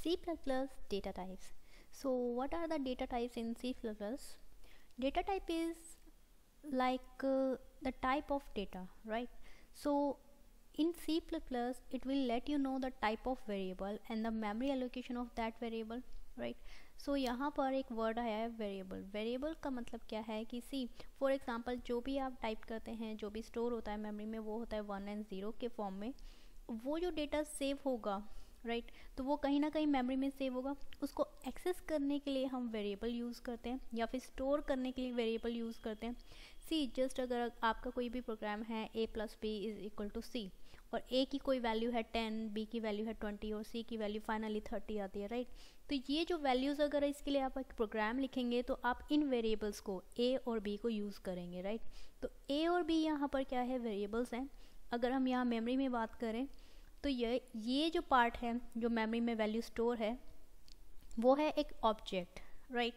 C++ data types. So what are the data types in C++? Data type is like the type of data, right? So in C++ it will let you know the type of variable and the memory allocation of that variable, right? So यहाँ पर एक word आया है variable. Variable का मतलब क्या है कि सी फॉर एग्जांपल जो भी आप टाइप करते हैं, जो भी स्टोर होता है मेमोरी में, वो होता है 1 and 0 के फॉर्म में. वो जो डेटा सेव होगा, राइट, तो वो कहीं ना कहीं मेमोरी में सेव होगा. उसको एक्सेस करने के लिए हम वेरिएबल यूज़ करते हैं या फिर स्टोर करने के लिए वेरिएबल यूज़ करते हैं. सी जस्ट अगर आपका कोई भी प्रोग्राम है a+b=c और a की कोई वैल्यू है 10, b की वैल्यू है 20 और c की वैल्यू फाइनली 30 आती है, राइट. तो ये जो वैल्यूज़ अगर इसके लिए आप एक प्रोग्राम लिखेंगे तो आप इन वेरिएबल्स को a और b को यूज़ करेंगे, राइट. तो a और b यहाँ पर क्या है, वेरिएबल्स हैं. अगर हम यहाँ मेमोरी में बात करें तो ये जो पार्ट है जो मेमोरी में वैल्यू स्टोर है वो है एक ऑब्जेक्ट, राइट.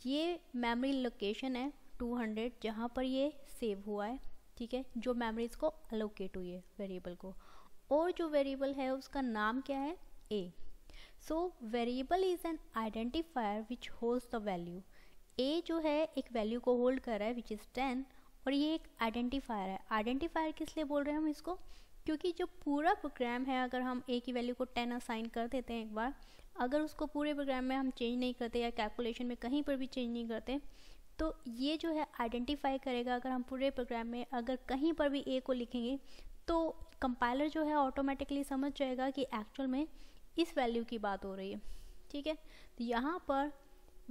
ये मेमोरी लोकेशन है 200 जहाँ पर ये सेव हुआ है, ठीक है, जो मेमोरीज को अलोकेट हुई है वेरिएबल को. और जो वेरिएबल है उसका नाम क्या है, a. So variable is an identifier which holds the value. a जो है एक वैल्यू को होल्ड कर रहा है विच इज़ 10 और ये एक आइडेंटिफायर है. आइडेंटिफायर किस लिए बोल रहे हैं हम इसको, क्योंकि जो पूरा प्रोग्राम है अगर हम a की वैल्यू को 10 असाइन कर देते हैं एक बार, अगर उसको पूरे प्रोग्राम में हम चेंज नहीं करते या कैलकुलेशन में कहीं पर भी चेंज नहीं करते तो ये जो है आइडेंटिफाई करेगा. अगर हम पूरे प्रोग्राम में अगर कहीं पर भी a को लिखेंगे तो कंपाइलर जो है ऑटोमेटिकली समझ जाएगा कि एक्चुअल में इस वैल्यू की बात हो रही है, ठीक है. तो यहाँ पर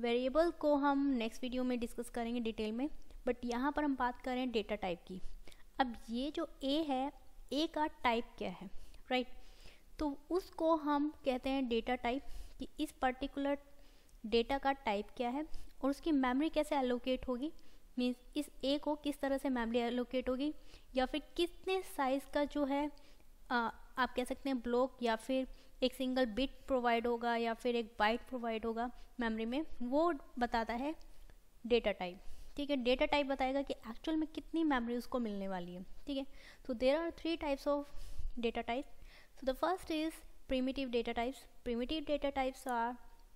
वेरिएबल को हम नेक्स्ट वीडियो में डिस्कस करेंगे डिटेल में, बट यहाँ पर हम बात करें डेटा टाइप की. अब ये जो a है, a का टाइप क्या है, राइट. तो उसको हम कहते हैं डेटा टाइप, कि इस पर्टिकुलर डेटा का टाइप क्या है और उसकी मेमोरी कैसे एलोकेट होगी. मीन्स इस a को किस तरह से मेमोरी एलोकेट होगी या फिर कितने साइज़ का जो है आप कह सकते हैं ब्लॉक या फिर एक सिंगल बिट प्रोवाइड होगा या फिर एक बाइट प्रोवाइड होगा मेमोरी में, वो बताता है डेटा टाइप, ठीक है. डेटा टाइप बताएगा कि एक्चुअल में कितनी मेमोरी उसको मिलने वाली है, ठीक है. So there are 3 types of data type. So the first is primitive data types. Primitive data types are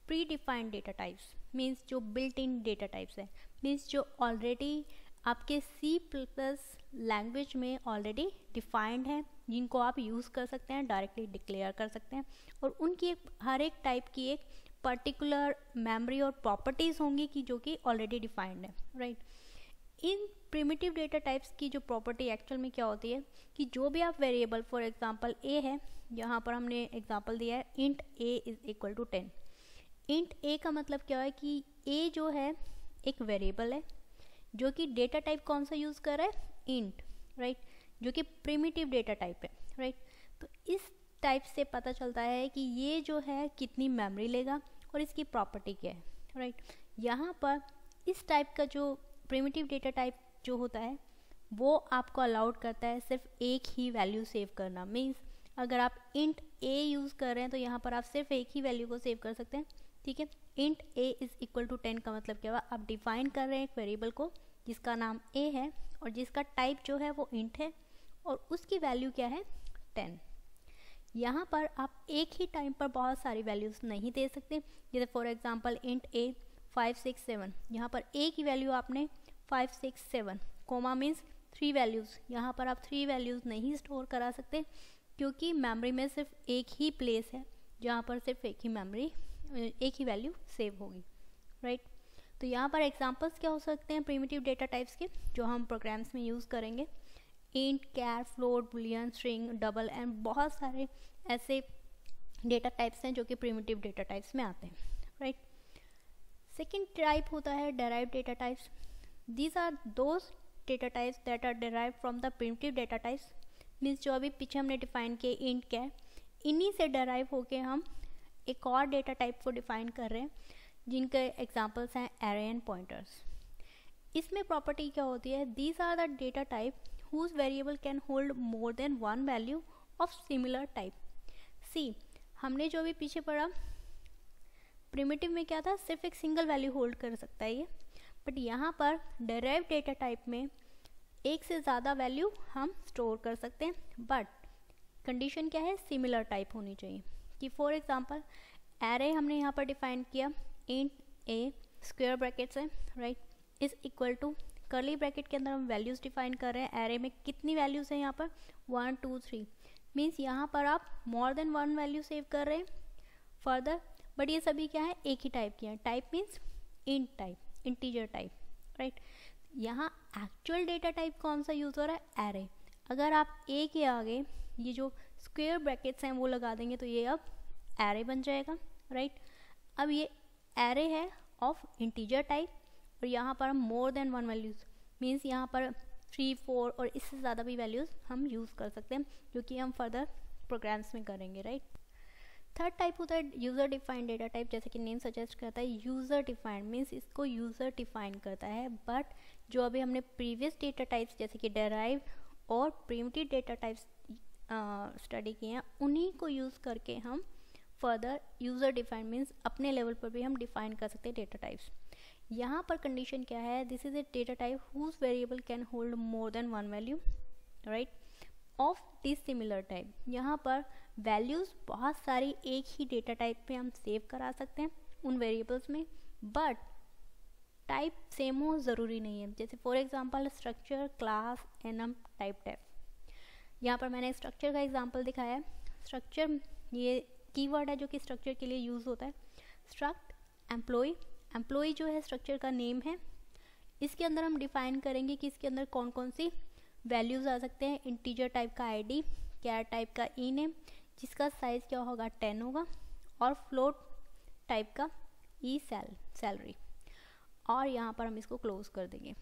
predefined data types. Means जो बिल्ट इन डेटा टाइप्स है, मीन्स जो ऑलरेडी आपके C++ लैंग्वेज में already defined है, जिनको आप use कर सकते हैं, डायरेक्टली डिक्लेयर कर सकते हैं और उनकी हर एक टाइप की एक पर्टिकुलर मेमोरी और प्रॉपर्टीज़ होंगी कि जो कि ऑलरेडी डिफाइंड है, राइट. इन प्रिमिटिव डेटा टाइप्स की जो प्रॉपर्टी एक्चुअल में क्या होती है कि जो भी आप वेरिएबल, फॉर एग्जांपल a है, यहाँ पर हमने एग्जांपल दिया है int a=10. int a का मतलब क्या है कि a जो है एक वेरिएबल है जो कि डेटा टाइप कौन सा यूज़ कर रहा है, int, राइट, जो कि प्रिमिटिव डेटा टाइप है, राइट. तो इस टाइप से पता चलता है कि ये जो है कितनी मेमोरी लेगा और इसकी प्रॉपर्टी क्या है, राइट. यहाँ पर इस टाइप का जो प्रिमिटिव डेटा टाइप जो होता है वो आपको अलाउड करता है सिर्फ एक ही वैल्यू सेव करना. मीन्स अगर आप int a यूज़ कर रहे हैं तो यहाँ पर आप सिर्फ एक ही वैल्यू को सेव कर सकते हैं, ठीक है. int a=10 का मतलब क्या हुआ, आप डिफाइन कर रहे हैं एक वेरिएबल को जिसका नाम a है और जिसका टाइप जो है वो int है और उसकी वैल्यू क्या है, 10. यहाँ पर आप एक ही टाइम पर बहुत सारी वैल्यूज़ नहीं दे सकते. जैसे फॉर एग्जांपल int a 5 6 7, यहाँ पर a की वैल्यू आपने 5 6 7, कोमा मीन्स 3 वैल्यूज़. यहाँ पर आप 3 वैल्यूज़ नहीं स्टोर करा सकते क्योंकि मेमोरी में सिर्फ एक ही प्लेस है जहाँ पर सिर्फ एक ही वैल्यू सेव होगी, राइट. तो यहाँ पर एग्जांपल्स क्या हो सकते हैं प्रिमिटिव डेटा टाइप्स के जो हम प्रोग्राम्स में यूज़ करेंगे, int, char, float, boolean, string, double and बहुत सारे ऐसे डेटा टाइप्स हैं जो कि प्रिमिटिव डेटा टाइप्स में आते हैं, राइट. सेकेंड टाइप होता है derived data types. These are those data types that are derived from the primitive data types. Means जो अभी पीछे हमने डिफाइन किए इंट, कैर, इन्हीं से डेराइव होके हम एक और डेटा टाइप को डिफाइन कर रहे हैं जिनके एग्जांपल्स हैं एरे एंड पॉइंटर्स. इसमें प्रॉपर्टी क्या होती है, these are the data type whose variable can hold more than one value of similar type. C हमने जो भी पीछे पढ़ा प्रिमिटिव में क्या था, सिर्फ एक सिंगल वैल्यू होल्ड कर सकता है ये, बट यहाँ पर डेराइव्ड डेटा टाइप में एक से ज़्यादा वैल्यू हम स्टोर कर सकते हैं, बट कंडीशन क्या है, सिमिलर टाइप होनी चाहिए. कि फॉर एग्जांपल एरे हमने यहाँ पर डिफाइन किया, इंट ए स्क्वायर ब्रैकेट से, right, is equal to curly bracket के अंदर हम वैल्यूज़ डिफाइन कर रहे हैं। एरे में कितनी वैल्यूज़ हैं यहाँ पर 1 2 3, मीन्स यहाँ पर आप मोर देन 1 वैल्यू सेव कर रहे हैं फर्दर, बट ये सभी क्या है, एक ही टाइप की है। Type means int type, integer type, right. यहाँ एक्चुअल डेटा टाइप कौन सा यूज़ हो रहा है, एरे। अगर आप ए के आगे ये जो स्क्वायर ब्रैकेट्स हैं वो लगा देंगे तो ये अब एरे बन जाएगा, राइट। अब ये एरे है ऑफ इंटीजर टाइप, और यहाँ पर हम मोर देन 1 वैल्यूज़ मीन्स यहाँ पर 3 4 और इससे ज़्यादा भी वैल्यूज़ हम यूज़ कर सकते हैं, जो कि हम फर्दर प्रोग्राम्स में करेंगे, राइट। थर्ड टाइप होता है यूज़र डिफाइंड डेटा टाइप, जैसे कि नेम सजेस्ट करता है यूज़र डिफाइंड, मीन्स इसको यूज़र डिफाइन करता है। बट जो अभी हमने प्रीवियस डेटा टाइप्स जैसे कि डेराइव और प्रिमिटिव डेटा टाइप्स स्टडी किए हैं, उन्हीं को यूज़ करके हम फर्दर यूज़र डिफाइंड मीन्स अपने लेवल पर भी हम डिफाइन कर सकते हैं डेटा टाइप्स। यहाँ पर कंडीशन क्या है, this is a data type whose variable can hold more than 1 value, right, of this similar type. यहाँ पर वैल्यूज़ बहुत सारी एक ही डेटा टाइप पे हम सेव करा सकते हैं उन वेरिएबल्स में, बट टाइप सेम हो ज़रूरी नहीं है। जैसे for example structure, class, annum, type tab. यहाँ पर मैंने स्ट्रक्चर का एग्जांपल दिखाया है। स्ट्रक्चर ये कीवर्ड है जो कि स्ट्रक्चर के लिए यूज़ होता है। स्ट्रक्ट एम्प्लॉय, एम्प्लॉय जो है स्ट्रक्चर का नेम है। इसके अंदर हम डिफाइन करेंगे कि इसके अंदर कौन कौन सी वैल्यूज़ आ सकते हैं। इंटीजर टाइप का आईडी, कैर टाइप का ई नेम जिसका साइज़ क्या होगा 10 होगा, और फ्लोट टाइप का ई सैलरी, और यहाँ पर हम इसको क्लोज कर देंगे।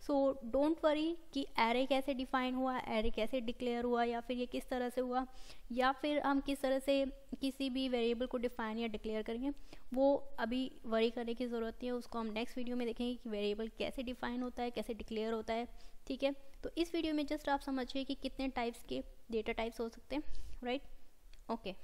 सो डोंट वरी कि एरे कैसे डिफाइन हुआ, एरे कैसे डिक्लेयर हुआ, या फिर ये किस तरह से हुआ, या फिर हम किस तरह से किसी भी वेरिएबल को डिफाइन या डिक्लेयर करेंगे, वो अभी वरी करने की ज़रूरत नहीं है। उसको हम नेक्स्ट वीडियो में देखेंगे कि वेरिएबल कैसे डिफाइन होता है, कैसे डिक्लेयर होता है, ठीक है। तो इस वीडियो में जस्ट आप समझिए कि कितने टाइप्स के डेटा टाइप्स हो सकते हैं, राइट, ओके।